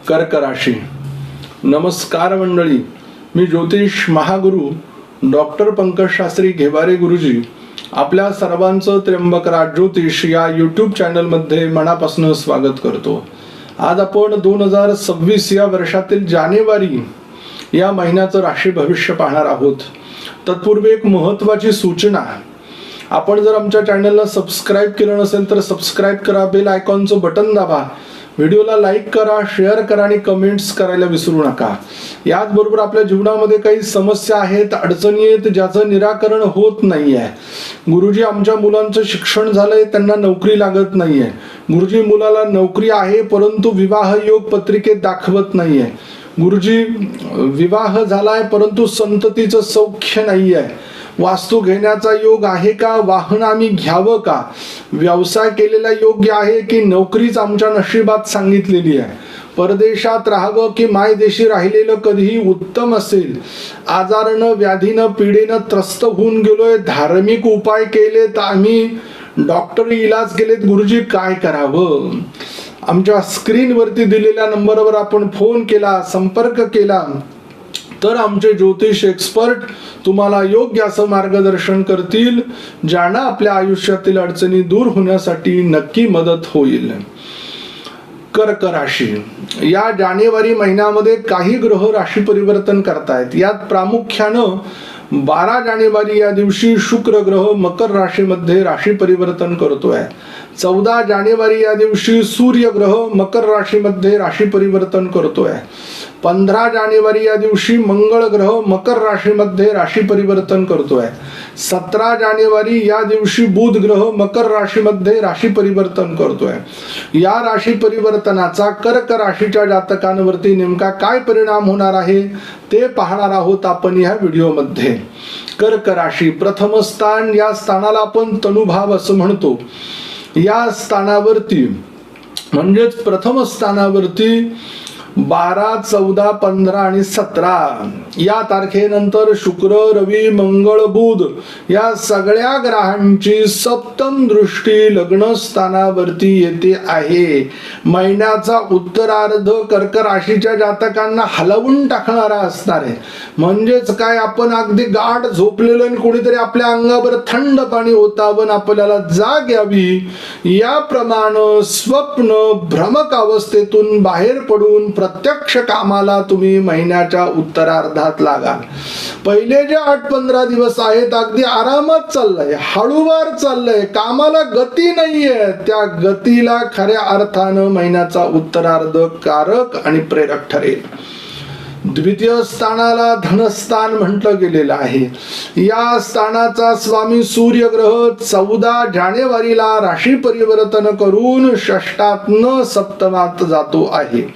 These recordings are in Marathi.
कर्क राशी. नमस्कार मंडळी, मी ज्योतिष महागुरु डॉक्टर पंकज शास्त्री घेवारे गुरुजी आपल्या सर्वांचं त्र्यंबक राज ज्योतिष या यूट्यूब चॅनलमध्ये मनापासून स्वागत करतो. आज आपण 2026 या वर्षातील जानेवारी या महिन्याचं राशी भविष्य पाहणार आहोत. तत्पूर्वी एक महत्त्वाची सूचना, आपण जर आमच्या चॅनलला सबस्क्राईब केलं नसेल तर सबस्क्राईब करा, बेल आयकॉनचं बटन दाबा, व्हिडिओला लाईक करा, शेअर करा आणि कमेंट्स करायला विसरू नका. याचबरोबर आपल्या जीवनामध्ये काही समस्या आहेत, अडचणी आहेत, ज्याचं निराकरण होत नाही आहे. गुरुजी, आमच्या मुलांचं शिक्षण झालंय, त्यांना नोकरी लागत नाहीये. गुरुजी, मुलाला नोकरी आहे परंतु विवाह योग पत्रिकेत दाखवत नाहीये. गुरुजी, विवाह झालाय परंतु संततीचं सौख्य नाही आहे. वास्तू घेण्याचा योग आहे का, वाहन आम्ही घ्यावं का, व्यवसाय केलेला योग्य आहे की नोकरीच आमच्या नशिबात सांगितलेली आहे, परदेशात राहावं की मायदेशी राहिलेलं कधीही उत्तम असेल, आजारानं व्याधीनं पीडेनं त्रस्त होऊन गेलोय, धार्मिक उपाय केलेत आम्ही, डॉक्टरी इलाज केलेत, गुरुजी काय करावं. आमच्या स्क्रीनवरती दिलेल्या नंबरवर आपण फोन केला, संपर्क केला तर आमचे ज्योतिष एक्सपर्ट तुम्हाला योग्य असं मार्गदर्शन करतील, ज्यानं आपल्या आयुष्यातील अडचणी दूर होण्यासाठी नक्की मदत होईल. कर्क राशी. या जानेवारी महिन्यामध्ये काही ग्रह राशी परिवर्तन करतायत. यात प्रामुख्यानं 12 जानेवारी या दिवशी शुक्र ग्रह मकर राशीमध्ये राशी परिवर्तन करतोय. 14 जानेवारी या दिवशी सूर्य ग्रह मकर राशीमध्ये राशी परिवर्तन करतोय. 15 जानेवारी या दिवशी मंगळ ग्रह मकर राशीमध्ये राशी परिवर्तन करतोय. 17 जानेवारी या दिवशी बुध ग्रह मकर राशीमध्ये राशी परिवर्तन करतोय. या राशी परिवर्तनाचा कर्क राशीच्या जातकांवरती नेमका काय परिणाम होणार आहे ते पाहणार आहोत आपण या व्हिडिओमध्ये. कर्क राशी, प्रथम स्थान, या स्थानाला आपण तनुभाव असं म्हणतो. या स्थानावरती म्हणजेच प्रथम स्थानावरती 12, 14, 15 आणि 17 या तारखेनंतर शुक्र, रवी, मंगळ, बुध या सगळ्या ग्रहांची सप्तम दृष्टी लग्न स्थानावरती येते आहे. महिन्याचा उत्तरार्ध कर्क राशीच्या जातकांना हलवून टाकणारा असणार आहे. म्हणजेच काय, आपण अगदी गाढ झोपलेलो आणि कोणीतरी आपल्या अंगावर थंड पाणी ओतावून आपल्याला जाग यावी याप्रमाणे स्वप्न भ्रमक अवस्थेतून बाहेर पडून प्रत्यक्ष कामाला तुम्ही महिन्याच्या उत्तरार्धात लागाल. पहिले जे 8-15 दिवस आहेत अगदी आरामात चाललंय, हळूवार चाललंय, कामाला गती नाहीये. त्या गतीला खऱ्या अर्थानं महिन्याचा उत्तरार्ध कारक आणि प्रेरक ठरेल. द्वितीय स्थानाला धनस्थान म्हटलं गेलेलं आहे. या स्थानाचा स्वामी सूर्य ग्रह 14 जानेवारीला राशी परिवर्तन करून षष्ठातनं सप्तमात जातो आहे.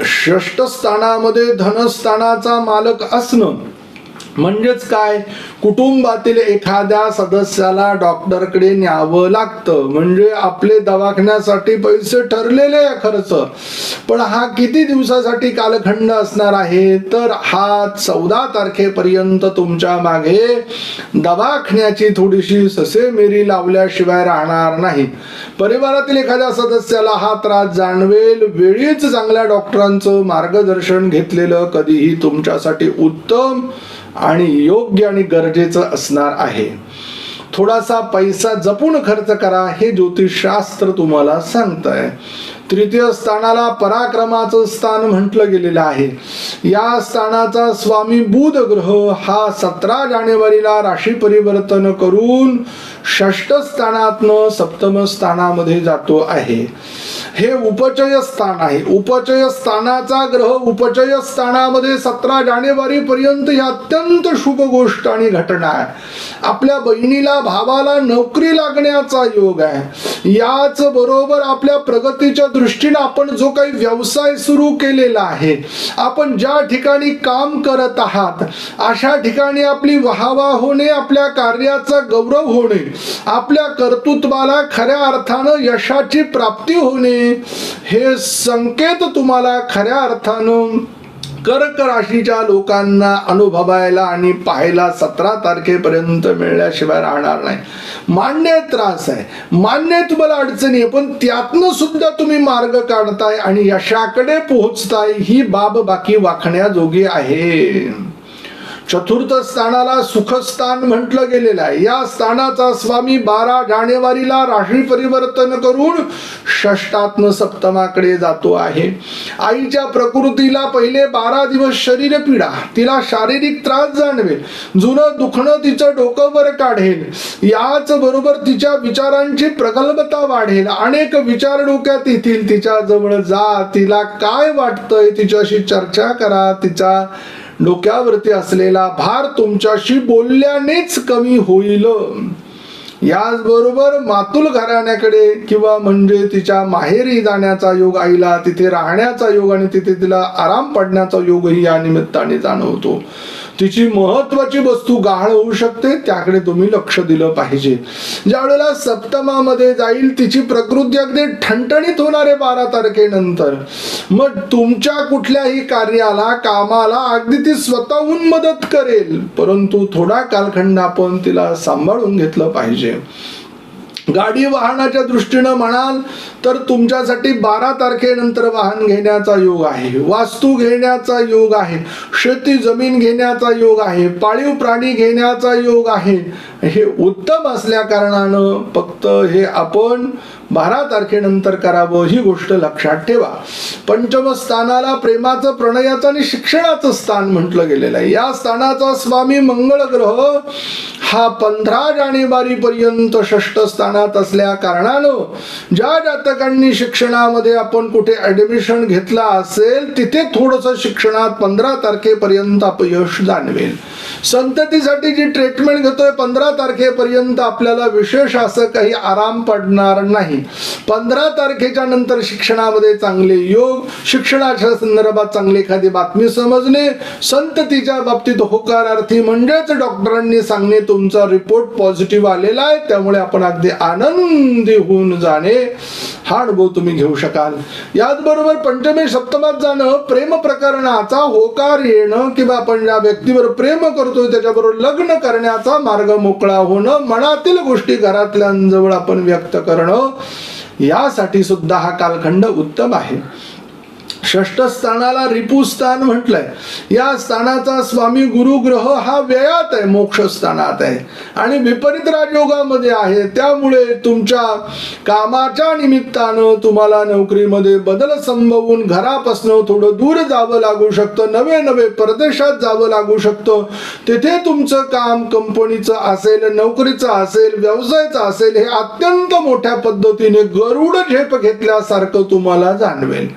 षष्ठ स्थानामध्ये धनस्थानाचा मालक असणं म्हणजेच काय, कुटुंबातील एखाद्या सदस्याला डॉक्टरकडे न्यावं लागतं. म्हणजे आपले दवाखान्यासाठी पैसे ठरलेले आहे खर्च, पण हा किती दिवसासाठी कालखंड असणार आहे तर हा 14 तारखेपर्यंत तुमच्या मागे दवाखान्याची थोडीशी ससेमेरी लावल्याशिवाय राहणार नाही. परिवारातील एखाद्या सदस्याला हा त्रास जाणवेल. वेळीच चांगल्या डॉक्टरांचं मार्गदर्शन घेतलेलं कधीही तुमच्यासाठी उत्तम आणि योग्य आणि गरजेचं असणार आहे. थोडासा पैसा जपून खर्च करा हे ज्योतिषशास्त्र तुम्हाला सांगतंय. तृतीय स्थानाला पराक्रमाचं स्थान म्हटलं गेलेलं आहे. या स्थानाचा स्वामी बुध ग्रह हा 17 जानेवारीला राशी परिवर्तन करून षष्ठ स्थानातनं सप्तम स्थानामध्ये जातो आहे. हे उपचय स्थान आहे. उपचय स्थानाचा ग्रह उपचय स्थानामध्ये 17 जानेवारी पर्यंत ही अत्यंत शुभ गोष्ट आणि घटना आहे. आपल्या बहिणीला भावाला नोकरी लागण्याचा योग आहे. याच बरोबर आपल्या प्रगतीच्या दृष्टीने आपण जो काही व्यवसाय सुरू केलेला आहे, आपण ज्या ठिकाणी काम करत आहात अशा ठिकाणी आपली वाहवा होणे, आपल्या कार्याचा गौरव होणे, आपल्या कर्तृत्वाला खऱ्या अर्थानं यशाची प्राप्ती होणे हे संकेत तुम्हाला खऱ्या अर्थानं कर्क राशीच्या लोकांना अनुभवायला आणि पाहायला 17 तारखेपर्यंत मिळल्याशिवाय राहणार नाही. मान्य त्रास आहे, मान्य तुम्हाला अडचणी आहे, पण त्यातनं सुद्धा तुम्ही मार्ग काढताय आणि यशाकडे पोहोचताय, ही बाब बाकी वाखण्याजोगी आहे. चतुर्थ स्थानाला सुखस्थान म्हटलं गेलेलं आहे. या स्थानाचा स्वामी 12 जानेवारीला राशी परिवर्तन करून षष्ठात्म सप्तमाकडे जातो आहे. आईच्या प्रकृतीला पहिले 12 दिवस शरीर पीडा, तिला शारीरिक त्रास जाणवेल, जुनं दुखणं तिचं डोकं वर काढेल. याच बरोबर तिच्या विचारांची प्रगल्भता वाढेल, अनेक विचार डोक्यात येतील. तिच्या जवळ जा, तिला काय वाटतंय तिच्याशी चर्चा करा. तिचा डोक्यावरती असलेला भार तुमच्याशी बोलल्यानेच कमी होईल. याचबरोबर मातुल घराण्याकडे किंवा म्हणजे तिच्या माहेरी जाण्याचा योग, आईला तिथे राहण्याचा योग आणि तिथे तिला आराम पडण्याचा योगही या निमित्ताने जाणवतो. तिची महत्वाची वस्तू गहाळ होऊ शकते, त्याकडे तुम्ही लक्ष दिलं पाहिजे. ज्या वेळेला सप्तमामध्ये जाईल तिची प्रकृती अगदी ठणठणीत होणारे 12 तारखेनंतर. मग तुमच्या कुठल्याही कार्याला, कामाला अगदी ती स्वतःहून मदत करेल, परंतु थोडा कालखंड आपण तिला सांभाळून घेतलं पाहिजे. गाडी वाहनाच्या दृष्टीनं म्हणाल तर तुमच्यासाठी 12 तारखेनंतर वाहन घेण्याचा योग आहे, वास्तू घेण्याचा योग आहे, शेती जमीन घेण्याचा योग आहे, पाळीव प्राणी घेण्याचा योग आहे. हे उत्तम असल्या कारणानं फक्त हे आपण 12 तारखेनंतर करावं, ही गोष्ट लक्षात ठेवा. पंचम स्थानाला प्रेमाचं, प्रणयाचं आणि शिक्षणाचं स्थान म्हटलं गेलेलं आहे. या स्थानाचा स्वामी मंगळ ग्रह हा 15 जानेवारी पर्यंत षष्ठ स्थानात असल्या कारणानं ज्या जातकांनी शिक्षणामध्ये आपण कुठे ऍडमिशन घेतला असेल तिथे थोडंसं शिक्षणात 15 तारखेपर्यंत अपयश जाणवेल. संततीसाठी जी ट्रीटमेंट घेतोय 15 तारखेपर्यंत आपल्याला विशेष असं काही आराम पडणार नाही. 15 तारखेच्या नंतर शिक्षणामध्ये चांगले योग, शिक्षणाच्या संदर्भात चांगली एखादी बातमी समजणे, संततीच्या बाबतीत होकारार्थी म्हणजेच डॉक्टरांनी सांगणे तुमचा रिपोर्ट पॉझिटिव्ह आलेला आहे, त्यामुळे आपण अगदी आनंदी होऊन जाणे, हा अनुभव तुम्ही घेऊ शकाल. याचबरोबर पंचमे सप्तमात जाणं, प्रेम प्रकरणाचा होकार येणं किंवा आपण ज्या व्यक्तीवर प्रेम करतोय त्याच्याबरोबर लग्न करण्याचा मार्ग मोकळा होणं, मनातील गोष्टी घरातल्यांजवळ आपण व्यक्त करणं, यासाठी सुद्धा हा कालखंड उत्तम आहे. षष्ठ स्थानाला रिपुस्थान म्हटलंय. या स्थानाचा स्वामी गुरु ग्रह हा व्ययात आहे, मोक्ष स्थानात आहे आणि विपरीत राजयोगामध्ये आहे. त्यामुळे तुमच्या कामाच्या निमित्तानं तुम्हाला नोकरीमध्ये बदल संभवून घरापासून थोडं दूर जावं लागू शकतं, नवे परदेशात जावं लागू शकतं. तिथे तुमचं काम कंपनीचं असेल, नोकरीचं असेल, व्यवसायाचं असेल, हे अत्यंत मोठ्या पद्धतीने गरुड झेप घेतल्यासारखं तुम्हाला जाणवेल.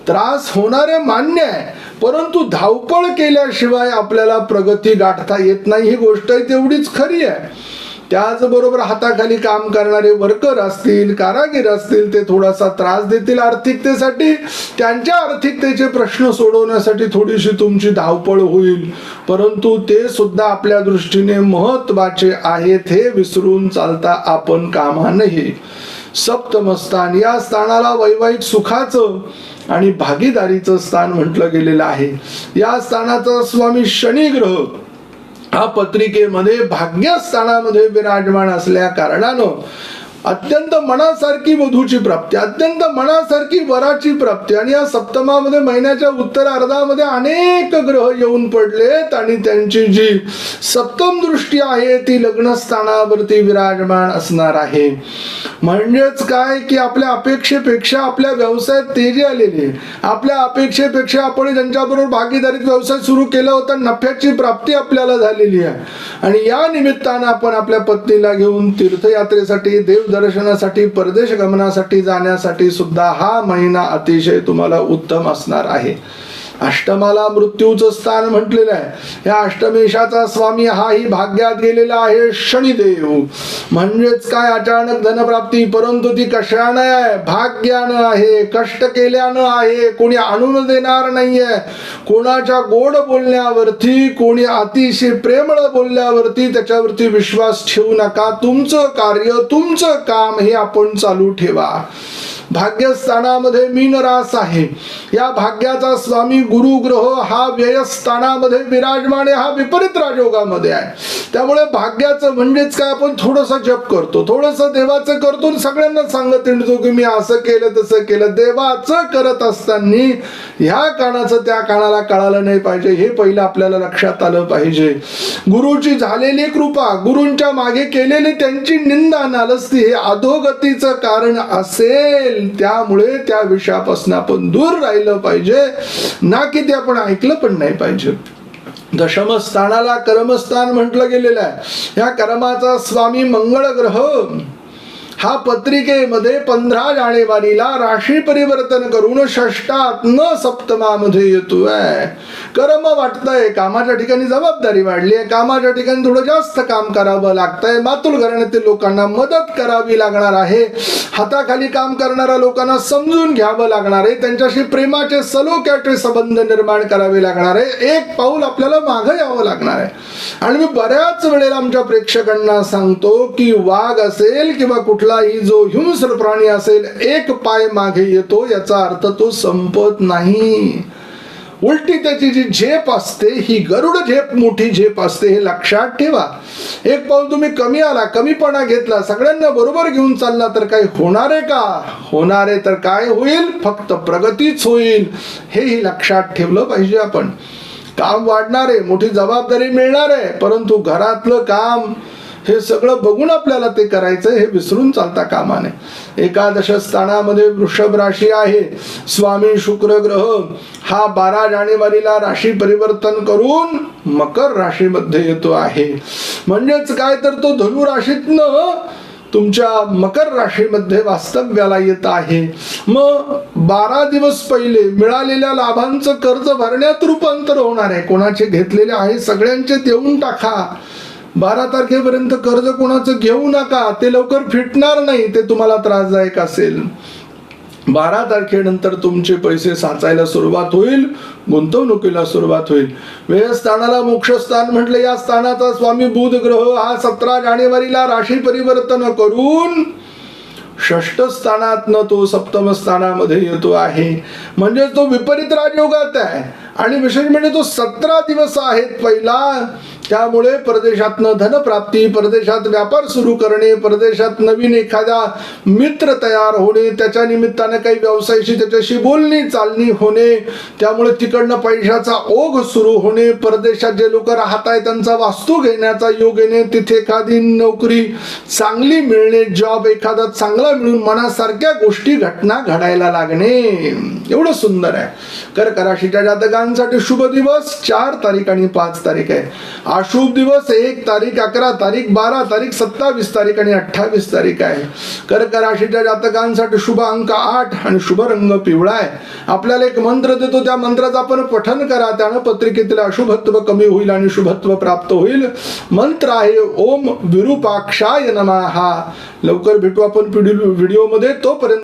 त्रास होणारे मान्य आहे, परंतु धावपळ केल्याशिवाय आपल्याला प्रगती गाठता येत नाही, ही गोष्ट तेवढीच खरी आहे. त्याचबरोबर हाताखाली काम करणारे वर्कर असतील, कारागीर असतील, ते थोडासा त्रास देतील आर्थिकतेसाठी. त्यांच्या आर्थिकतेचे प्रश्न सोडवण्यासाठी थोडीशी तुमची धावपळ होईल, परंतु ते सुद्धा आपल्या दृष्टीने महत्वाचे आहेत, हे विसरून चालता आपण कामा नये. सप्तम स्थान, या स्थानाला वैवाहिक सुखाचं आणि भागीदारीचं स्थान म्हटलं गेलेलं आहे. या स्थानाचा स्वामी शनी ग्रह हा पत्रिकेमध्ये भाग्यस्थानामध्ये विराजमान असल्या कारणानं अत्यंत मनासारखी वधूची प्राप्ती, अत्यंत मनासारखी वराची प्राप्ती. आणि या सप्तमामध्ये महिन्याच्या उत्तरार्धामध्ये अनेक ग्रह येऊन पडलेत आणि त्यांची जी सप्तम दृष्टी आहे ती लग्न स्थानावरती विराजमान असणार आहे. म्हणजेच काय की आपल्या अपेक्षेपेक्षा आपल्या व्यवसायात तेजी आलेली आहे. आपल्या अपेक्षेपेक्षा आपण ज्यांच्याबरोबर भागीदारीत व्यवसाय सुरू केला होता नफ्याची प्राप्ती आपल्याला झालेली आहे. आणि या निमित्तानं आपण आपल्या पत्नीला घेऊन तीर्थयात्रेसाठी, देव दर्शनासाठी, परदेश गमनासाठी जाण्यासाठी सुद्धा हा महिना अतिशय तुम्हाला उत्तम असणार आहे. अष्टमाला मृत्यूचं स्थान म्हटलेलं आहे. या अष्टमेशाचा स्वामी हाही भाग्यात गेलेला आहे शनिदेव. म्हणजेच काय, अचानक धनप्राप्ती, परंतु ती कशानं आहे, भाग्यानं आहे, कष्ट केल्यानं आहे. कोणी आणून देणार नाहीये. कोणाच्या गोड बोलण्यावरती, कोणी अतिशय प्रेमळ बोलल्यावरती त्याच्यावरती विश्वास ठेवू नका. तुमचं कार्य, तुमचं काम हे आपण चालू ठेवा. भाग्यस्थानामध्ये मीन रास आहे. या भाग्याचा स्वामी गुरु ग्रह हा व्ययस्थानामध्ये विराजमान आहे, हा विपरीत राजयोगामध्ये आहे. त्यामुळे भाग्याचं म्हणजेच काय, आपण थोडंसं जप करतो, थोडंसं देवाचं करतो, सगळ्यांना सांगत येतो की मी असं केलं तसं केलं. देवाचं करत असताना ह्या कानाचं त्या कानाला कळालं नाही पाहिजे, हे पहिलं आपल्याला लक्षात आलं पाहिजे. गुरुची झालेली कृपा, गुरूंच्या मागे केलेली त्यांची निंदा नालस्ती हे अधोगतीचं कारण असेल. त्यामुळे त्या विषयापासून आपण दूर राहिलं पाहिजे, ना की ते आपण ऐकलं पण नाही पाहिजे. दशमस्थानाला कर्मस्थान म्हटलं गेलेलं आहे. या कर्माचा स्वामी मंगळ ग्रह हा पत्रिकेमध्ये 15 जानेवारीला राशी परिवर्तन करून षष्टात न सप्तमामध्ये येतोय. कर्म वाटतंय, कामाच्या ठिकाणी जबाबदारी वाढली आहे, कामाच्या ठिकाणी थोडं जास्त काम करावं लागतंय, मातुल घराण्यातील लोकांना मदत करावी लागणार आहे, हाताखाली काम करणाऱ्या लोकांना समजून घ्यावं लागणार आहे, त्यांच्याशी प्रेमाचे सलोख्याचे संबंध निर्माण करावे लागणार आहे, एक पाऊल आपल्याला मागे यावं लागणार आहे. आणि मी बऱ्याच वेळेला आमच्या प्रेक्षकांना सांगतो की वाघ असेल किंवा कुठलाही जो हिंस्र प्राणी असेल, एक पाय मागे येतो याचा अर्थ तो संपत नाही. उलटी त्याची जी झेप असते ही गरुड झेप, मोठी झेप असते, हे लक्षात ठेवा. एक पाऊल तुम्ही कमी आला, कमीपणा घेतला, सगळ्यांना बरोबर घेऊन चालला तर काही होणार आहे का? होणार आहे तर काय होईल? फक्त प्रगतीच होईल. हेही लक्षात ठेवलं पाहिजे आपण. काम वाढणार आहे, मोठी जबाबदारी मिळणार आहे, परंतु घरातलं काम हे सगळं बघून आपल्याला ते करायचं, हे विसरून चालता कामा नये. एकादश स्थानामध्ये वृषभ राशी आहे. स्वामी शुक्र ग्रह हा 12 जानेवारीला राशी परिवर्तन करून मकर राशीमध्ये येतो आहे. म्हणजेच काय, तर तो धनु राशीतनं तुमच्या मकर राशीमध्ये वास्तव्याला येत आहे. मग 12 दिवस पहिले मिळालेल्या लाभांचं कर्ज भरण्यात रूपांतर होणार आहे. कोणाचे घेतलेले आहे सगळ्यांचे देऊन टाका. 12 तारखेपर्यंत कर्ज कोणाचं घेऊ नका, ते लवकर फिटणार नाही, ते तुम्हाला त्रासदायक असेल. 12 तारखेनंतर तुमचे पैसे साचायला सुरुवात होईल, गुंतवणुकीला सुरुवात होईल. व्ययस्थानाला मोक्षस्थान म्हटलं. या स्थानाचा स्वामी बुध ग्रह हा 17 जानेवारीला राशी परिवर्तन करून षष्ठ स्थानातनं तो सप्तम स्थानामध्ये येतो आहे. म्हणजे तो विपरीत राजयोगात आहे. आणि विशेष म्हणजे तो 17 दिवस आहेत पहिला. त्यामुळे परदेशातनं धनप्राप्ती, परदेशात व्यापार सुरू करणे, परदेशात नवीन एखादा मित्र तयार होणे, त्याच्या निमित्ताने काही व्यवसायाशी त्याच्याशी बोलणी चालणी होणे, त्यामुळे तिकडनं पैशाचा ओघ सुरू होणे, परदेशात जे लोक राहत आहेत त्यांचा वास्तू घेण्याचा योग येणे, तिथे एखादी नोकरी चांगली मिळणे, जॉब एखादा चांगला मिळून मनासारख्या गोष्टी घटना घडायला लागणे, एवढं सुंदर आहे. कर्क राशीच्या जातकांसाठी शुभ दिवस 4 तारीख आणि 5 तारीख आहे. अशुभ दिवस 1 तारीख, 11 तारीख, 12 तारीख, 27 तारीख आणि 28 तारीख आहे. कर्क राशीच्या जातकांसाठी शुभ अंक 8 आणि शुभ रंग पिवळा आहे. आपल्याला एक मंत्र देतो, त्या मंत्राचं आपण पठन करा, त्यानं पत्रिकेतील अशुभत्व कमी होईल आणि शुभत्व प्राप्त होईल. मंत्र आहे ओम विरूपाक्षाय नमः. लवकर भेटू आपण व्हिडिओमध्ये. तोपर्यंत